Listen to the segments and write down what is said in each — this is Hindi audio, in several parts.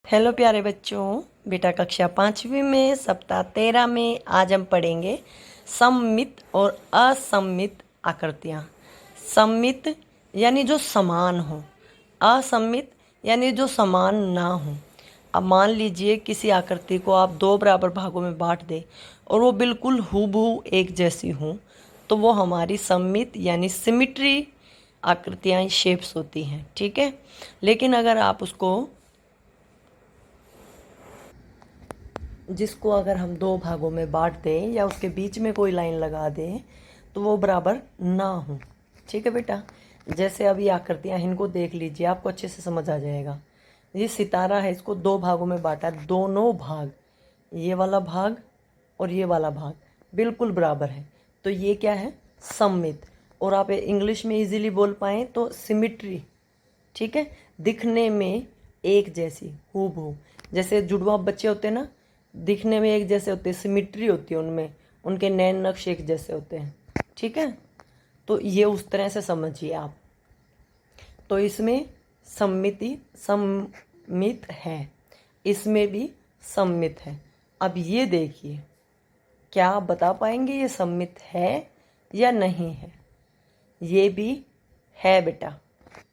हेलो प्यारे बच्चों, बेटा कक्षा 5वीं में सप्ताह 13 में आज हम पढ़ेंगे सममित और असममित आकृतियाँ। सममित यानी जो समान हो, असममित यानी जो समान ना हो। अब मान लीजिए किसी आकृति को आप दो बराबर भागों में बांट दें और वो बिल्कुल हूबहू एक जैसी हों, तो वो हमारी सममित यानी सिमिट्री आकृतियाँ शेप्स होती हैं। ठीक है, लेकिन अगर आप जिसको अगर हम दो भागों में बांट दें या उसके बीच में कोई लाइन लगा दें तो वो बराबर ना हो। ठीक है बेटा, जैसे अभी आकृतियाँ इनको देख लीजिए, आपको अच्छे से समझ आ जाएगा। ये सितारा है, इसको दो भागों में बांटा है, दोनों भाग, ये वाला भाग और ये वाला भाग बिल्कुल बराबर है, तो ये क्या है? सममित। और आप इंग्लिश में इजीली बोल पाएँ तो सिमिट्री। ठीक है, दिखने में एक जैसी, हूबहू। जैसे जुड़वा बच्चे होते हैं ना, दिखने में एक जैसे होते हैं, सिमिट्री होती है उनमें, उनके नैन नक्श एक जैसे होते हैं। ठीक है, तो ये उस तरह से समझिए आप। तो इसमें सम्मित है, इसमें भी सम्मित है। अब ये देखिए, क्या आप बता पाएंगे ये सम्मित है या नहीं है? ये भी है बेटा,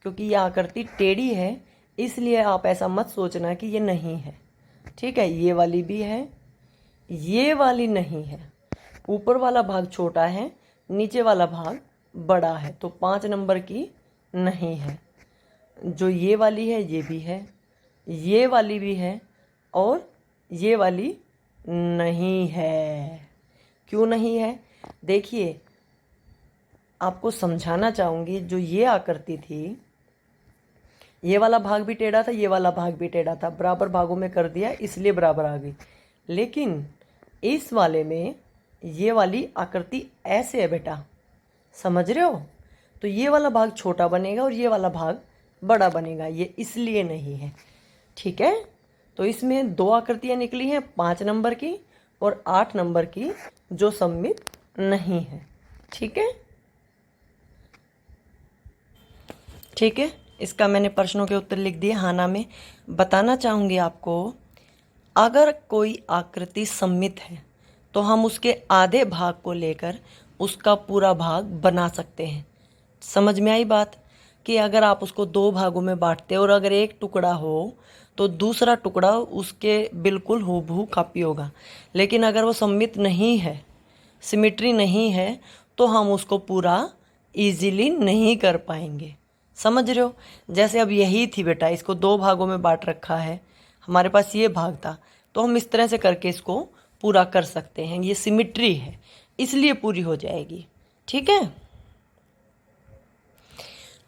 क्योंकि ये आकृति टेढ़ी है, इसलिए आप ऐसा मत सोचना कि ये नहीं है। ठीक है, ये वाली भी है, ये वाली नहीं है। ऊपर वाला भाग छोटा है, नीचे वाला भाग बड़ा है, तो 5 नंबर की नहीं है। जो ये वाली है ये भी है, ये वाली भी है, और ये वाली नहीं है। क्यों नहीं है? देखिए, आपको समझाना चाहूँगी, जो ये आकृति थी, ये वाला भाग भी टेढ़ा था, ये वाला भाग भी टेढ़ा था, बराबर भागों में कर दिया इसलिए बराबर आ गई। लेकिन इस वाले में ये वाली आकृति ऐसे है बेटा, समझ रहे हो? तो ये वाला भाग छोटा बनेगा और ये वाला भाग बड़ा बनेगा, ये इसलिए नहीं है। ठीक है, तो इसमें दो आकृतियाँ निकली हैं, 5 नंबर की और 8 नंबर की, जो सममित नहीं है। ठीक है, ठीक है, इसका मैंने प्रश्नों के उत्तर लिख दिए हाँ ना में। बताना चाहूँगी आपको, अगर कोई आकृति सममित है तो हम उसके आधे भाग को लेकर उसका पूरा भाग बना सकते हैं। समझ में आई बात? कि अगर आप उसको दो भागों में बांटते और अगर एक टुकड़ा हो तो दूसरा टुकड़ा उसके बिल्कुल हूबहू कॉपी होगा। लेकिन अगर वो सममित नहीं है, सिमिट्री नहीं है, तो हम उसको पूरा इजीली नहीं कर पाएंगे। समझ रहे हो? जैसे अब यही थी बेटा, इसको दो भागों में बांट रखा है, हमारे पास ये भाग था, तो हम इस तरह से करके इसको पूरा कर सकते हैं। ये सिमिट्री है, इसलिए पूरी हो जाएगी। ठीक है,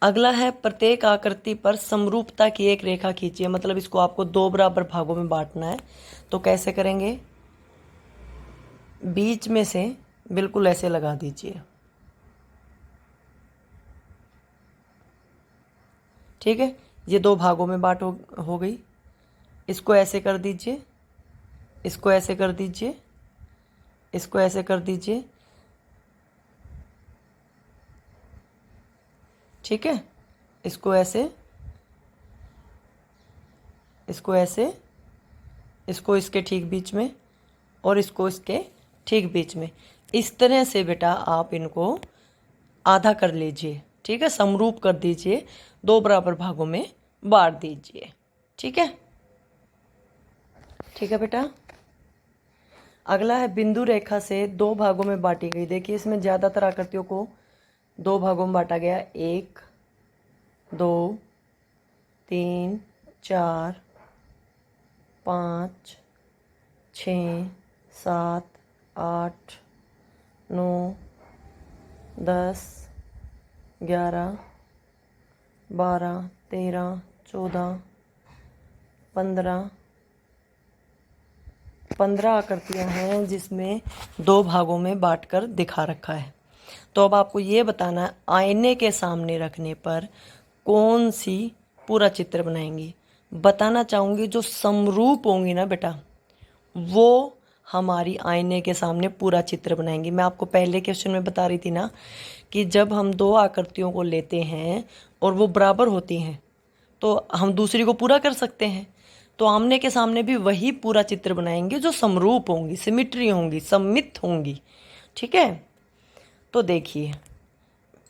अगला है, प्रत्येक आकृति पर समरूपता की एक रेखा खींचिए। मतलब इसको आपको दो बराबर भागों में बांटना है, तो कैसे करेंगे? बीच में से बिल्कुल ऐसे लगा दीजिए। ठीक है, ये दो भागों में बांट हो गई। इसको ऐसे कर दीजिए, इसको ऐसे कर दीजिए, इसको ऐसे कर दीजिए। ठीक है, इसको ऐसे, इसको ऐसे, इसको इसके ठीक बीच में और इसको इसके ठीक बीच में। इस तरह से बेटा आप इनको आधा कर लीजिए। ठीक है, समरूप कर दीजिए, दो बराबर भागों में बांट दीजिए। ठीक है, ठीक है बेटा। अगला है, बिंदु रेखा से दो भागों में बांटी गई। देखिए, इसमें ज़्यादातर आकृतियों को दो भागों में बांटा गया। 1 2 3 4 5 6 7 8 9 10 11 12 13 14 15 आकृतियाँ हैं जिसमें दो भागों में बांटकर दिखा रखा है। तो अब आपको ये बताना है, आईने के सामने रखने पर कौन सी पूरा चित्र बनाएंगी। बताना चाहूँगी, जो समरूप होंगी ना बेटा, वो हमारी आईने के सामने पूरा चित्र बनाएंगी। मैं आपको पहले क्वेश्चन में बता रही थी ना कि जब हम दो आकृतियों को लेते हैं और वो बराबर होती हैं तो हम दूसरी को पूरा कर सकते हैं। तो आमने के सामने भी वही पूरा चित्र बनाएंगे जो समरूप होंगी, सिमिट्री होंगी, सममित होंगी। ठीक है, तो देखिए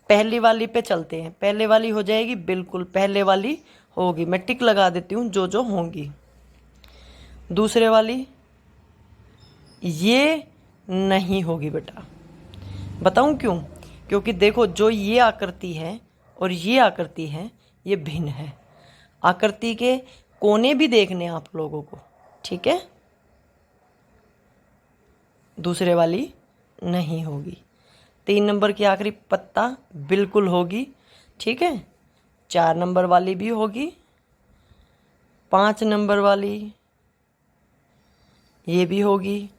पहली वाली पे चलते हैं। पहले वाली हो जाएगी, बिल्कुल पहले वाली होगी, मैं टिक लगा देती हूँ जो जो होंगी। दूसरे वाली ये नहीं होगी बेटा, बताऊं क्यों? क्योंकि देखो जो ये आकृति है और ये आकृति है ये भिन्न है। आकृति के कोने भी देखने आप लोगों को, ठीक है। दूसरे वाली नहीं होगी। 3 नंबर की आखिरी पत्ता बिल्कुल होगी, ठीक है। 4 नंबर वाली भी होगी, 5 नंबर वाली ये भी होगी,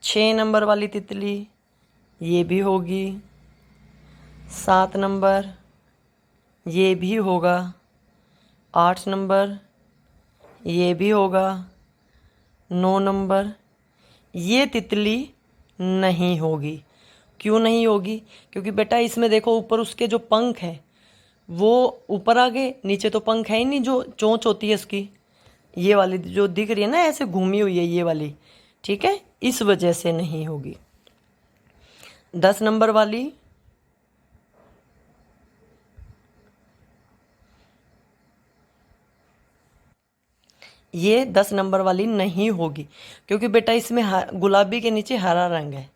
6 नंबर वाली तितली ये भी होगी, 7 नंबर ये भी होगा, 8 नंबर ये भी होगा, 9 नंबर ये तितली नहीं होगी। क्यों नहीं होगी? क्योंकि बेटा इसमें देखो ऊपर उसके जो पंख हैं वो ऊपर आ गए, नीचे तो पंख है ही नहीं, जो चोंच होती है इसकी, ये वाली जो दिख रही है ना ऐसे घूमी हुई है ये वाली, ठीक है, इस वजह से नहीं होगी। 10 नंबर वाली ये 10 नंबर वाली नहीं होगी, क्योंकि बेटा इसमें गुलाबी के नीचे हरा रंग है,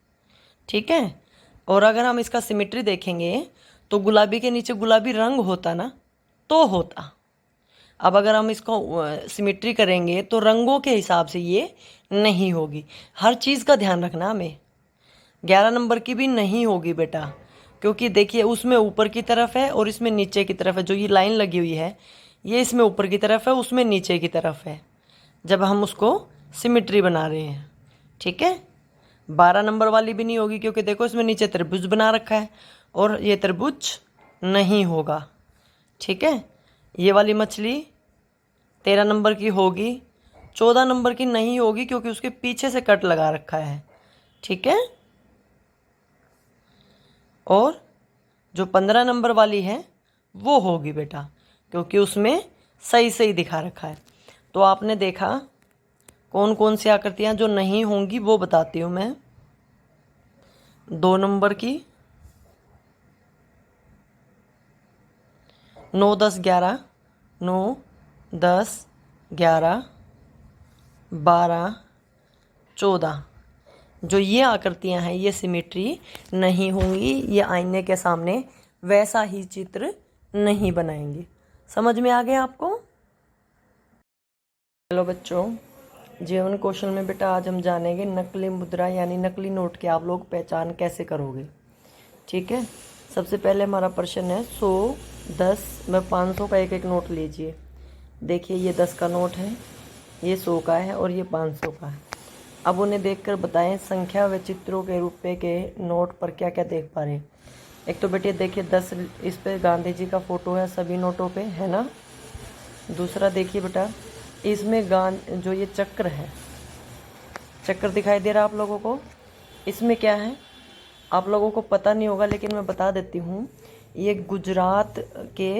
ठीक है। और अगर हम इसका सिमेट्री देखेंगे तो गुलाबी के नीचे गुलाबी रंग होता ना, तो होता। अब अगर हम इसको सिमेट्री करेंगे तो रंगों के हिसाब से ये नहीं होगी। हर चीज़ का ध्यान रखना हमें। 11 नंबर की भी नहीं होगी बेटा, क्योंकि देखिए उसमें ऊपर की तरफ है और इसमें नीचे की तरफ है। जो ये लाइन लगी हुई है ये इसमें ऊपर की तरफ है, उसमें नीचे की तरफ है, जब हम उसको सिमेट्री बना रहे हैं, ठीक है। 12 नंबर वाली भी नहीं होगी, क्योंकि देखो इसमें नीचे त्रिभुज बना रखा है और ये त्रिभुज नहीं होगा, ठीक है। ये वाली मछली 13 नंबर की होगी। 14 नंबर की नहीं होगी क्योंकि उसके पीछे से कट लगा रखा है, ठीक है। और जो 15 नंबर वाली है वो होगी बेटा, क्योंकि उसमें सही सही दिखा रखा है। तो आपने देखा कौन कौन सी आकृतियाँ जो नहीं होंगी वो बताती हूँ मैं। 2 नंबर की 9 10 11, 9 10 11 12 14, जो ये आकृतियाँ हैं ये सिमेट्री नहीं होंगी, ये आईने के सामने वैसा ही चित्र नहीं बनाएंगे। समझ में आ गया आपको? हेलो बच्चों, जीवन कौशल में बेटा आज हम जानेंगे नकली मुद्रा यानी नकली नोट की आप लोग पहचान कैसे करोगे, ठीक है। सबसे पहले हमारा प्रश्न है 100, 10 व 500 का एक एक नोट लीजिए। देखिए ये 10 का नोट है, ये 100 का है और ये 500 का है। अब उन्हें देखकर बताएं संख्या व चित्रों के रुपए के नोट पर क्या क्या देख पा रहे हैं। एक तो बेटे देखिए 10, इस पे गांधी जी का फ़ोटो है सभी नोटों पे, है ना। दूसरा देखिए बेटा इसमें जो ये चक्र है, चक्र दिखाई दे रहा है आप लोगों को। इसमें क्या है आप लोगों को पता नहीं होगा लेकिन मैं बता देती हूँ। ये गुजरात के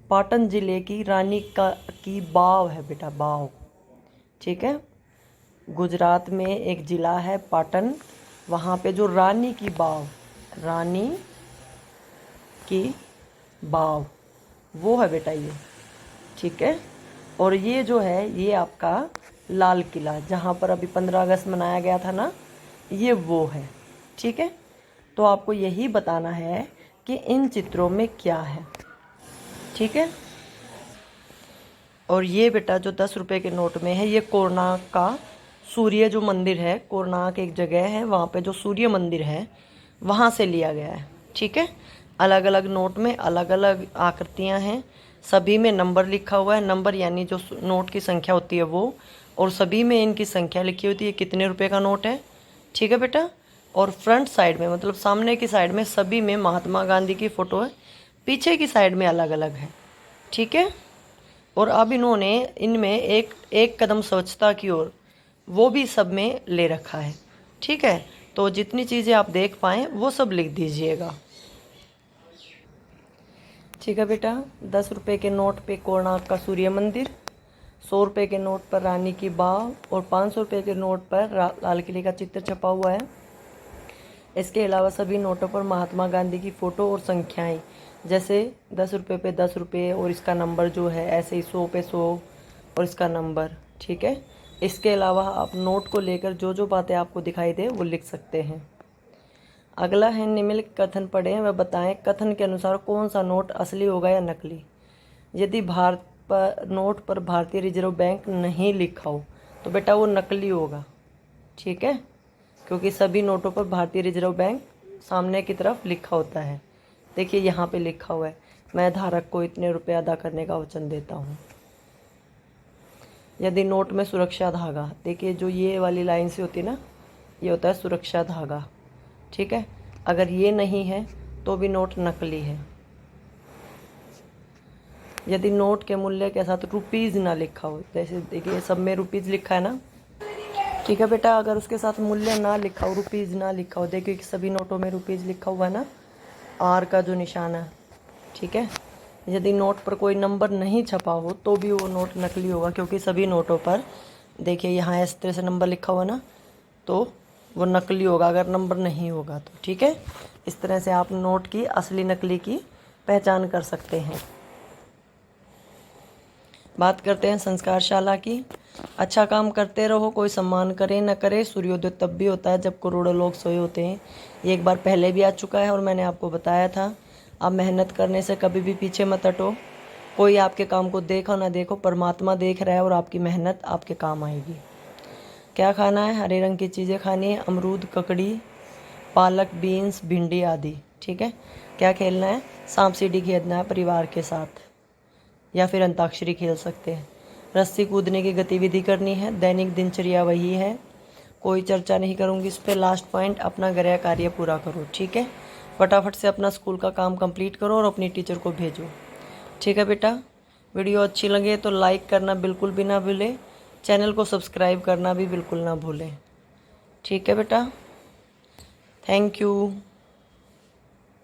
पाटन ज़िले की रानी की बाव है बेटा, बाव, ठीक है। गुजरात में एक ज़िला है पाटन, वहाँ पे जो रानी की बाव, रानी की बाव वो है बेटा ये, ठीक है। और ये जो है ये आपका लाल किला जहाँ पर अभी 15 अगस्त मनाया गया था ना, ये वो है, ठीक है। तो आपको यही बताना है कि इन चित्रों में क्या है, ठीक है। और ये बेटा जो 10 रुपये के नोट में है ये कोणार्क का सूर्य जो मंदिर है, कोणार्क एक जगह है वहाँ पे जो सूर्य मंदिर है वहाँ से लिया गया है, ठीक है। अलग अलग नोट में अलग अलग आकृतियाँ हैं, सभी में नंबर लिखा हुआ है, नंबर यानी जो नोट की संख्या होती है वो, और सभी में इनकी संख्या लिखी होती है कितने रुपए का नोट है, ठीक है बेटा। और फ्रंट साइड में मतलब सामने की साइड में सभी में महात्मा गांधी की फ़ोटो है, पीछे की साइड में अलग अलग है, ठीक है। और अब इन्होंने इनमें एक कदम स्वच्छता की ओर वो भी सब में ले रखा है, ठीक है। तो जितनी चीज़ें आप देख पाएँ वो सब लिख दीजिएगा, ठीक है बेटा। 10 रुपये के नोट पे कोणार्क का सूर्य मंदिर, 100 रुपये के नोट पर रानी की बाह और 500 रुपये के नोट पर लाल किले का चित्र छपा हुआ है। इसके अलावा सभी नोटों पर महात्मा गांधी की फ़ोटो और संख्याएं, जैसे 10 रुपये पे 10 रुपये और इसका नंबर जो है, ऐसे ही 100 पे 100 और इसका नंबर। ठीक है। इसके अलावा आप नोट को लेकर जो जो बातें आपको दिखाई दे वो लिख सकते हैं। अगला है निम्नलिखित कथन पढ़ें व बताएं, कथन के अनुसार कौन सा नोट असली होगा या नकली। यदि नोट पर भारतीय रिजर्व बैंक नहीं लिखा हो तो बेटा वो नकली होगा। ठीक है, क्योंकि सभी नोटों पर भारतीय रिजर्व बैंक सामने की तरफ लिखा होता है। देखिए यहाँ पे लिखा हुआ है, मैं धारक को इतने रुपए अदा करने का वचन देता हूँ। यदि नोट में सुरक्षा धागा, देखिए जो ये वाली लाइन से होती है ना, ये होता है सुरक्षा धागा। ठीक है, अगर ये नहीं है तो भी नोट नकली है। यदि नोट के मूल्य के साथ रुपीज़ ना लिखा हो, जैसे देखिए सब में रुपीज़ लिखा है ना। ठीक है बेटा, अगर उसके साथ मूल्य ना लिखा हो, रुपीज़ ना लिखा हो, देखिए कि सभी नोटों में रुपीज़ लिखा हुआ है ना, आर का जो निशान है। ठीक है, यदि नोट पर कोई नंबर नहीं छपा हो तो भी वो नोट नकली होगा, क्योंकि सभी नोटों पर देखिए यहाँ इस तरह से नंबर लिखा हुआ ना, तो वो नकली होगा अगर नंबर नहीं होगा तो। ठीक है, इस तरह से आप नोट की असली नकली की पहचान कर सकते हैं। बात करते हैं संस्कारशाला की। अच्छा काम करते रहो, कोई सम्मान करे न करे, सूर्योदय तब भी होता है जब करोड़ों लोग सोए होते हैं। ये एक बार पहले भी आ चुका है और मैंने आपको बताया था। आप मेहनत करने से कभी भी पीछे मत हटो। कोई आपके काम को देखो ना देखो, परमात्मा देख रहा है और आपकी मेहनत आपके काम आएगी। क्या खाना है? हरे रंग की चीज़ें खानी है, अमरूद, ककड़ी, पालक, बीन्स, भिंडी आदि। ठीक है। क्या खेलना है? सांप सीढ़ी खेलना है परिवार के साथ, या फिर अंताक्षरी खेल सकते हैं। रस्सी कूदने की गतिविधि करनी है, दैनिक दिनचर्या वही है, कोई चर्चा नहीं करूँगी इस पर। लास्ट पॉइंट, अपना गृह कार्य पूरा करो। ठीक है, फटाफट से अपना स्कूल का काम कंप्लीट करो और अपनी टीचर को भेजो। ठीक है बेटा, वीडियो अच्छी लगे तो लाइक करना बिल्कुल भी ना भूलें, चैनल को सब्सक्राइब करना भी बिल्कुल ना भूलें। ठीक है बेटा, थैंक यू।